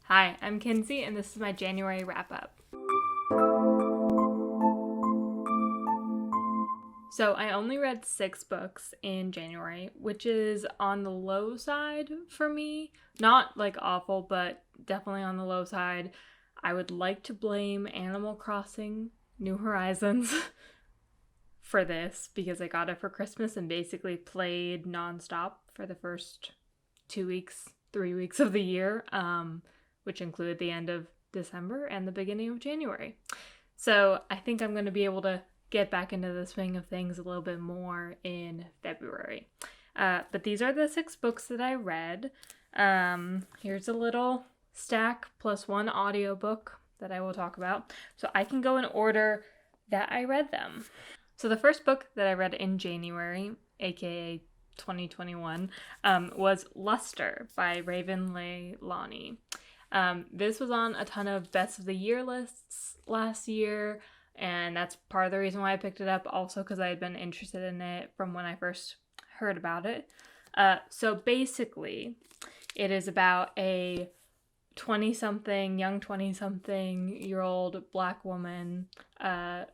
Hi, I'm Kinsey, and this is my January wrap-up. So I only read 6 books in January, which is on the low side for me. Not like awful, but definitely on the low side. I would like to blame Animal Crossing New Horizons for this because I got it for Christmas and basically played nonstop for the first 2 weeks, 3 weeks of the year, which included the end of December and the beginning of January. So I think I'm going to be able to get back into the swing of things a little bit more in February. But these are the 6 books that I read. Here's a little stack plus 1 audiobook that I will talk about. So I can go in order that I read them. So the first book that I read in January, aka 2021, was Luster by Raven Leilani. This was on a ton of best of the year lists last year, and that's part of the reason why I picked it up, also because I had been interested in it from when I first heard about it. So basically, it is about a young 20-something-year-old Black woman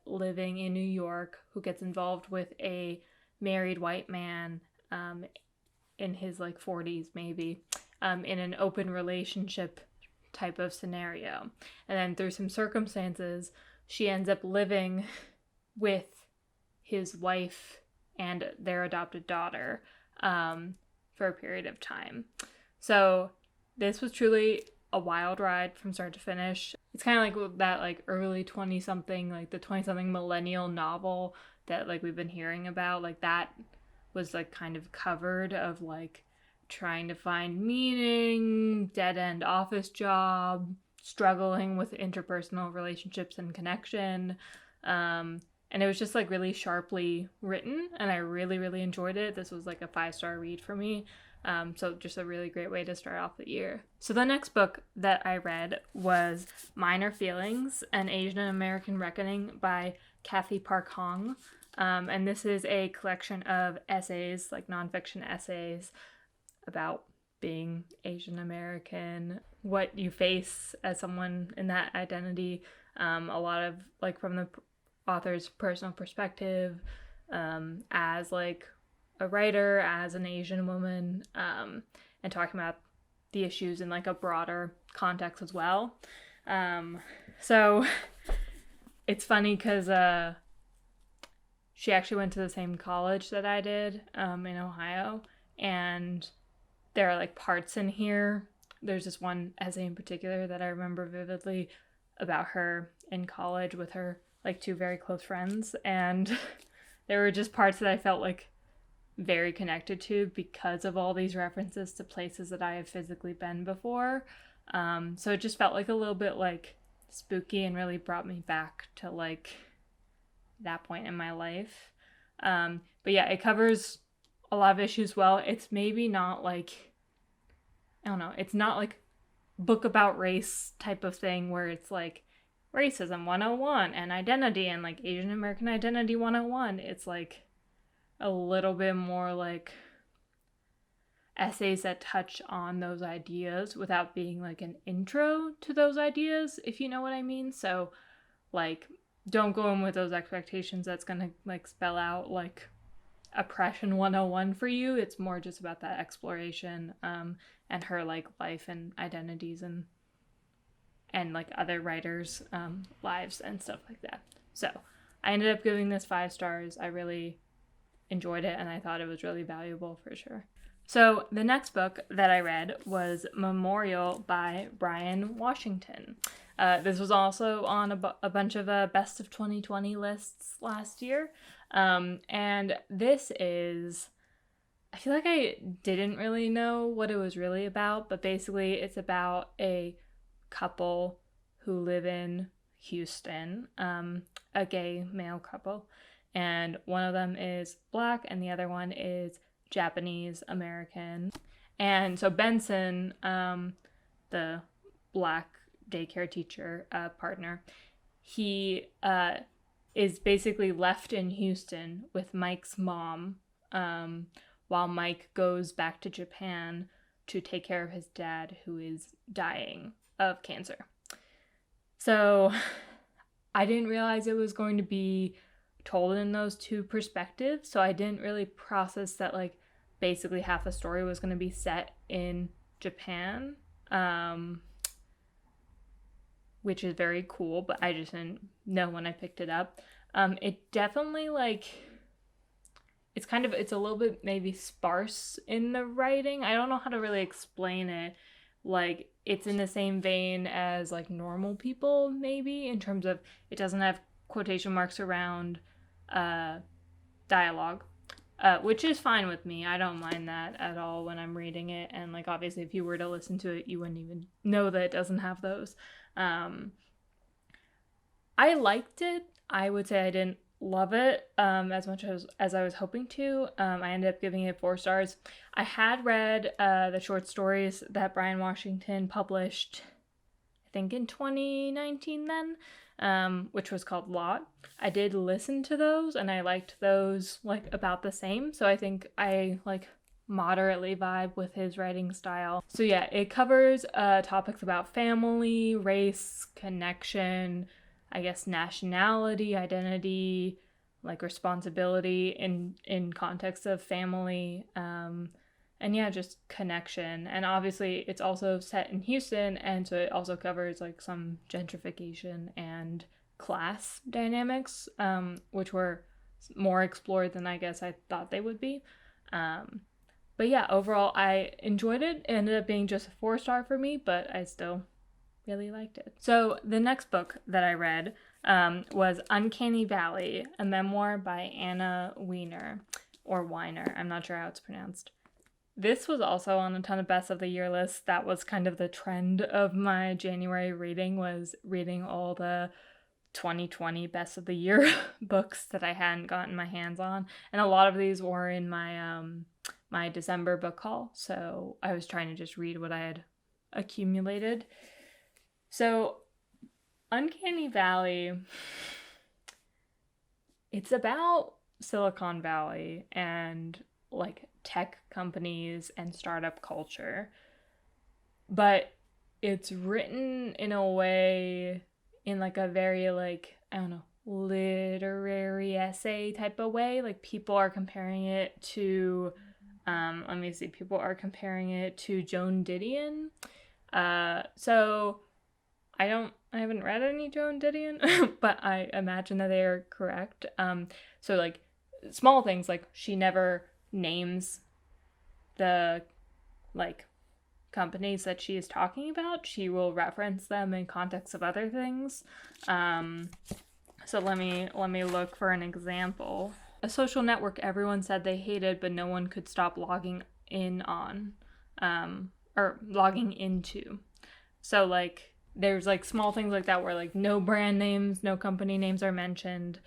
living in New York who gets involved with a married white man in his 40s maybe, in an open relationship type of scenario. And then through some circumstances, she ends up living with his wife and their adopted daughter for a period of time. So this was truly a wild ride from start to finish. It's kind of like that early 20-something, the 20-something millennial novel that we've been hearing about. That was kind of covered of trying to find meaning, dead-end office job, struggling with interpersonal relationships and connection. And it was just really sharply written, and I really, really enjoyed it. This was a 5-star read for me. So just a really great way to start off the year. So the next book that I read was Minor Feelings, An Asian American Reckoning by Cathy Park Hong. And this is a collection of essays, nonfiction essays about being Asian American, what you face as someone in that identity, a lot of from the author's personal perspective, as a writer, as an Asian woman, and talking about the issues in a broader context as well. So it's funny because she actually went to the same college that I did in Ohio, and there are parts in here. There's this one essay in particular that I remember vividly about her in college with her 2 very close friends, and there were just parts that I felt very connected to because of all these references to places that I have physically been before. So it just felt a little bit spooky and really brought me back to that point in my life. But yeah, it covers a lot of issues well. It's maybe not I don't know, it's not book about race type of thing where it's racism 101 and identity and Asian American identity 101. It's a little bit more essays that touch on those ideas without being an intro to those ideas, if you know what I mean. So don't go in with those expectations that's gonna spell out oppression 101 for you. It's more just about that exploration and her life and identities and other writers' lives and stuff like that. So I ended up giving this 5 stars. I really enjoyed it, and I thought it was really valuable for sure. So the next book that I read was Memorial by Bryan Washington. This was also on a bunch of best of 2020 lists last year. And this is, I feel like I didn't really know what it was really about, but basically it's about a couple who live in Houston, a gay male couple, and one of them is Black and the other one is Japanese American. And so Benson, the Black daycare teacher partner, he is basically left in Houston with Mike's mom, while Mike goes back to Japan to take care of his dad, who is dying of cancer. So I didn't realize it was going to be told in those two perspectives, so I didn't really process that like basically half the story was going to be set in Japan, which is very cool, but I just didn't know when I picked it up. It definitely like it's a little bit maybe sparse in the writing. I don't know how to really explain it. Like, it's in the same vein as like Normal People, maybe, in terms of it doesn't have quotation marks around dialogue, which is fine with me. I don't mind that at all when I'm reading it. And like, obviously, if you were to listen to it, you wouldn't even know that it doesn't have those. I liked it. I would say I didn't love it as much as I was hoping to. I ended up giving it 4 stars. I had read the short stories that Bryan Washington published, I think in 2019 then, which was called Lot. I did listen to those, and I liked those like about the same, so I think I like moderately vibe with his writing style. So yeah, it covers topics about family, race, connection, I guess nationality, identity, like responsibility in context of family, and yeah, just connection. And obviously it's also set in Houston, and so it also covers like some gentrification and class dynamics, which were more explored than I guess I thought they would be. But yeah, overall I enjoyed it. It ended up being just a 4-star for me, but I still really liked it. So the next book that I read was Uncanny Valley, a memoir by Anna Wiener, or Wiener. I'm not sure how it's pronounced. This was also on a ton of best of the year lists. That was kind of the trend of my January reading, was reading all the 2020 best of the year books that I hadn't gotten my hands on. And a lot of these were in my my December book haul, so I was trying to just read what I had accumulated. So, Uncanny Valley, it's about Silicon Valley and like tech companies and startup culture, but it's written in a way, in like a very like, I don't know, literary essay type of way. Like, people are comparing it to, people are comparing it to Joan Didion. So I haven't read any Joan Didion, but I imagine that they are correct. So like small things, like she never names the like companies that she is talking about. She will reference them in context of other things. So let me look for an example. A social network everyone said they hated, but no one could stop logging in on, or logging into. So like, there's like small things like that where like no brand names, no company names are mentioned.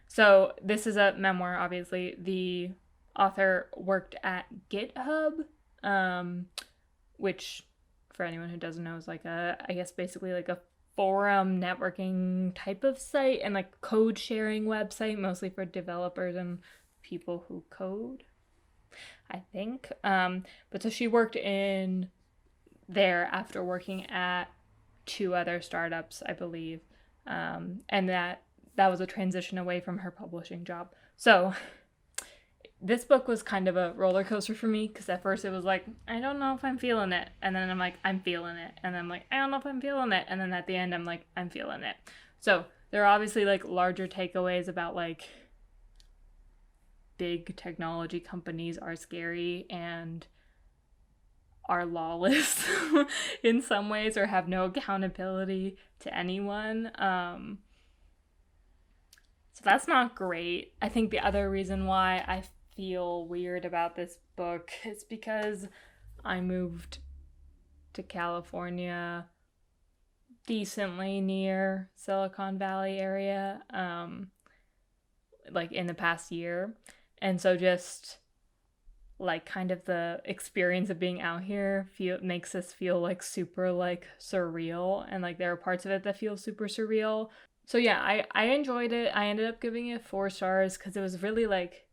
So this is a memoir, obviously. The author worked at GitHub, which for anyone who doesn't know is like I guess basically like a forum networking type of site, and like code sharing website, mostly for developers and people who code, I think. But so she worked in there after working at 2 other startups, I believe, and that was a transition away from her publishing job. So this book was kind of a roller coaster for me, because at first it was like, I don't know if I'm feeling it, and then I'm like, I'm feeling it, and then I'm like, I don't know if I'm feeling it, and then at the end I'm like, I'm feeling it. So there are obviously like larger takeaways about like big technology companies are scary and are lawless in some ways, or have no accountability to anyone. So that's not great. I think the other reason why I feel weird about this book is because I moved to California decently near Silicon Valley area, like in the past year. And so just like kind of the experience of being out here makes this feel like super like surreal, and like there are parts of it that feel super surreal. So yeah, I enjoyed it. I ended up giving it 4 stars because it was really like,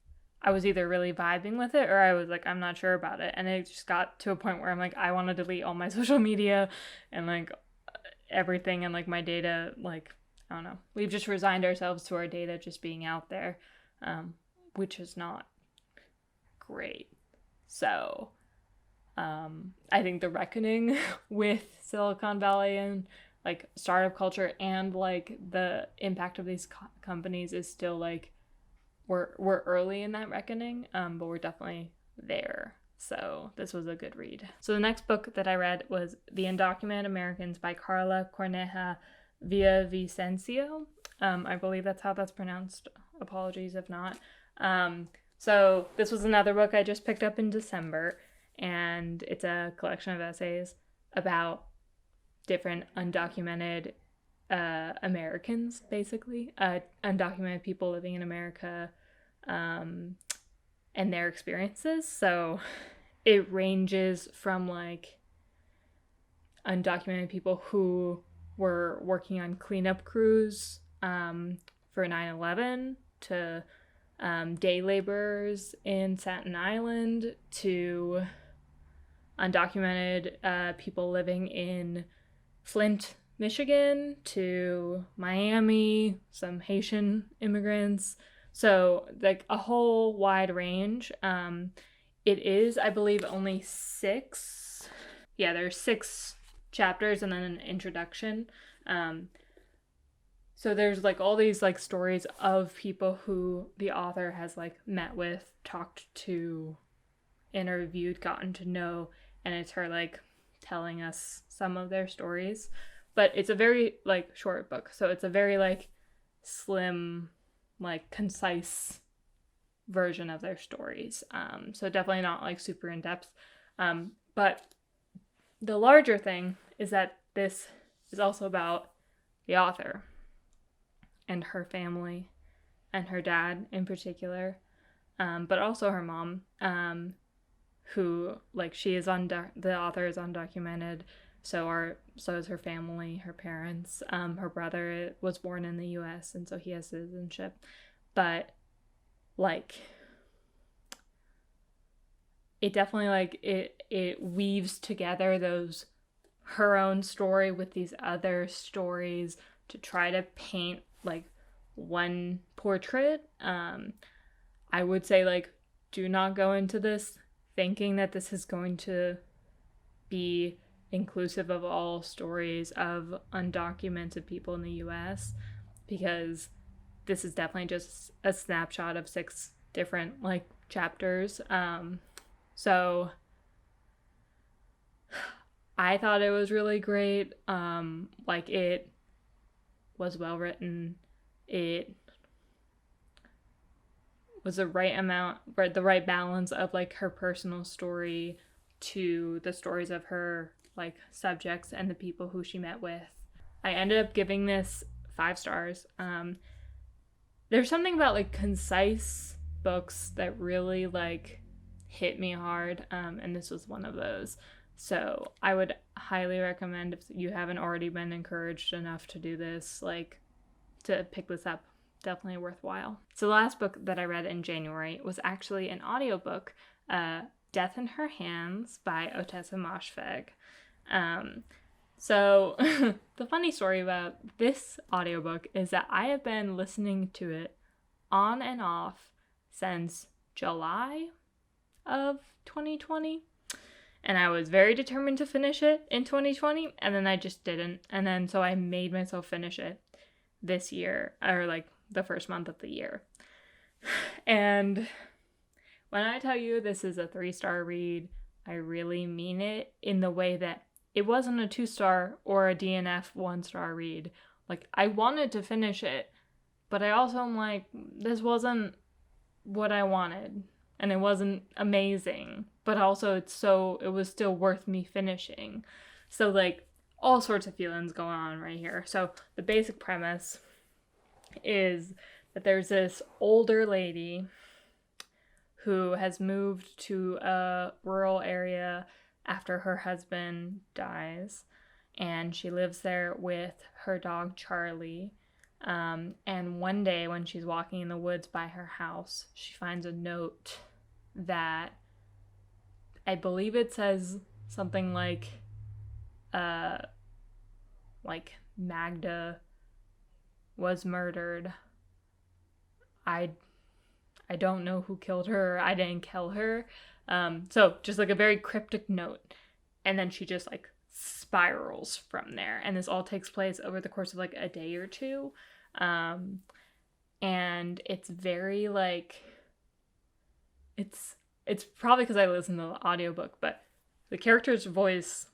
I was either really vibing with it or I was like, I'm not sure about it. And it just got to a point where I'm like, I want to delete all my social media and like everything and like my data. Like, I don't know. We've just resigned ourselves to our data just being out there, which is not great. So I think the reckoning with Silicon Valley and like startup culture and like the impact of these companies is still like we're early in that reckoning, but we're definitely there. So this was a good read. So the next book that I read was The Undocumented Americans by Karla, Cornejo, Villavicencio. I believe that's how that's pronounced. Apologies if not. So this was another book I just picked up in December, and it's a collection of essays about different undocumented Americans, basically, undocumented people living in America, and their experiences. So it ranges from like undocumented people who were working on cleanup crews for 9/11 to day laborers in Staten Island to undocumented people living in Flint, Michigan to Miami, some Haitian immigrants. So like a whole wide range. It is, I believe, only 6. Yeah, there's 6 chapters and then an introduction. So there's like all these like stories of people who the author has like met with, talked to, interviewed, gotten to know, and it's her like telling us some of their stories. But it's a very like short book, so it's a very like slim, like concise version of their stories. So definitely not like super in depth. But the larger thing is that this is also about the author and her family and her dad in particular, but also her mom, who like she is the author is undocumented. So is her family, her parents. Her brother was born in the U.S. and so he has citizenship. But like, it definitely like it weaves together her own story with these other stories to try to paint like one portrait. I would say like do not go into this thinking that this is going to be inclusive of all stories of undocumented people in the US, because this is definitely just a snapshot of 6 different like chapters. So I thought it was really great. Like it was well written. It was the right balance of like her personal story to the stories of her like subjects and the people who she met with. I ended up giving this 5 stars. There's something about like concise books that really like hit me hard, and this was one of those. So I would highly recommend, if you haven't already been encouraged enough to do this, like to pick this up. Definitely worthwhile. So the last book that I read in January was actually an audiobook, Death in Her Hands by Ottessa Moshfegh. So the funny story about this audiobook is that I have been listening to it on and off since July of 2020. And I was very determined to finish it in 2020, and then I just didn't. And then so I made myself finish it this year, or like the first month of the year. And when I tell you this is a 3-star read, I really mean it, in the way that it wasn't a 2-star or a DNF 1-star read. Like, I wanted to finish it, but I also am like, this wasn't what I wanted, and it wasn't amazing, but also it was still worth me finishing. So like, all sorts of feelings going on right here. So the basic premise is that there's this older lady who has moved to a rural area after her husband dies, and she lives there with her dog Charlie, And one day when she's walking in the woods by her house, she finds a note that I believe it says something like Magda was murdered. I don't know who killed her. I didn't kill her. So just like a very cryptic note. And then she just like spirals from there. And this all takes place over the course of like a day or two. And it's very like, it's probably because I listened to the audiobook, but the character's voice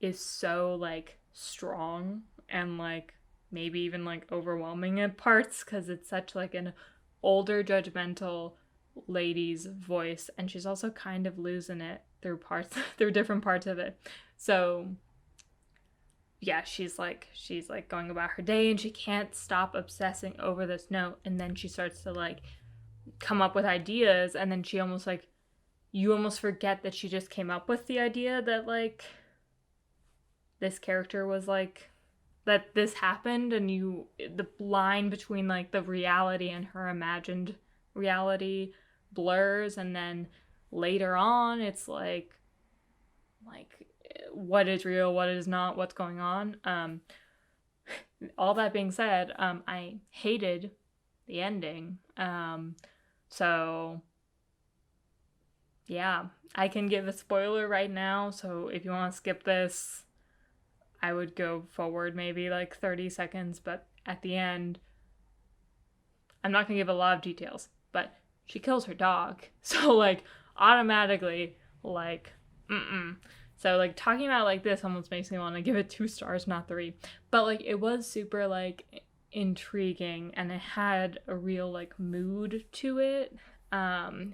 is so like strong and like maybe even like overwhelming at parts because it's such like an older judgmental lady's voice, and she's also kind of losing it through different parts of it. So yeah, she's like going about her day and she can't stop obsessing over this note, and then she starts to like come up with ideas, and then she almost like, you almost forget that she just came up with the idea that like this character was like, that this happened, and the line between like the reality and her imagined reality blurs, and then later on it's like what is real, what is not, what's going on. All that being said, I hated the ending. So yeah, I can give a spoiler right now, so if you want to skip this, I would go forward maybe like 30 seconds, but at the end, I'm not going to give a lot of details, but she kills her dog. So like automatically like, So like talking about like this almost makes me want to give it 2 stars, not 3. But like it was super like intriguing, and it had a real like mood to it. So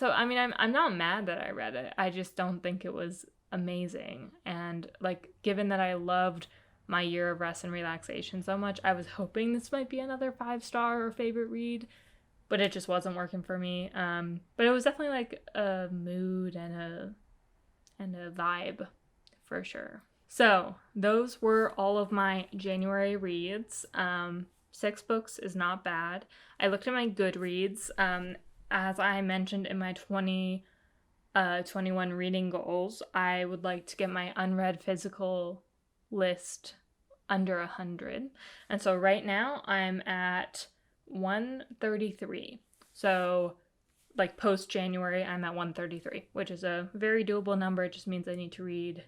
I mean, I'm not mad that I read it. I just don't think it was amazing. And like, given that I loved my year of rest and relaxation so much, I was hoping this might be another 5-star or favorite read, but it just wasn't working for me. But it was definitely like a mood and a vibe for sure. So those were all of my January reads. 6 books is not bad. I looked at my Goodreads. As I mentioned in my 2021 reading goals, I would like to get my unread physical list under 100. And so right now I'm at 133. So like post January, I'm at 133, which is a very doable number. It just means I need to read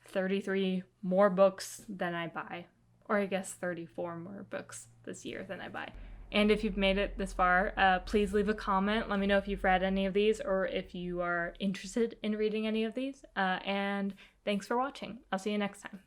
33 more books than I buy, or I guess 34 more books this year than I buy. And if you've made it this far, please leave a comment. Let me know if you've read any of these or if you are interested in reading any of these. And thanks for watching. I'll see you next time.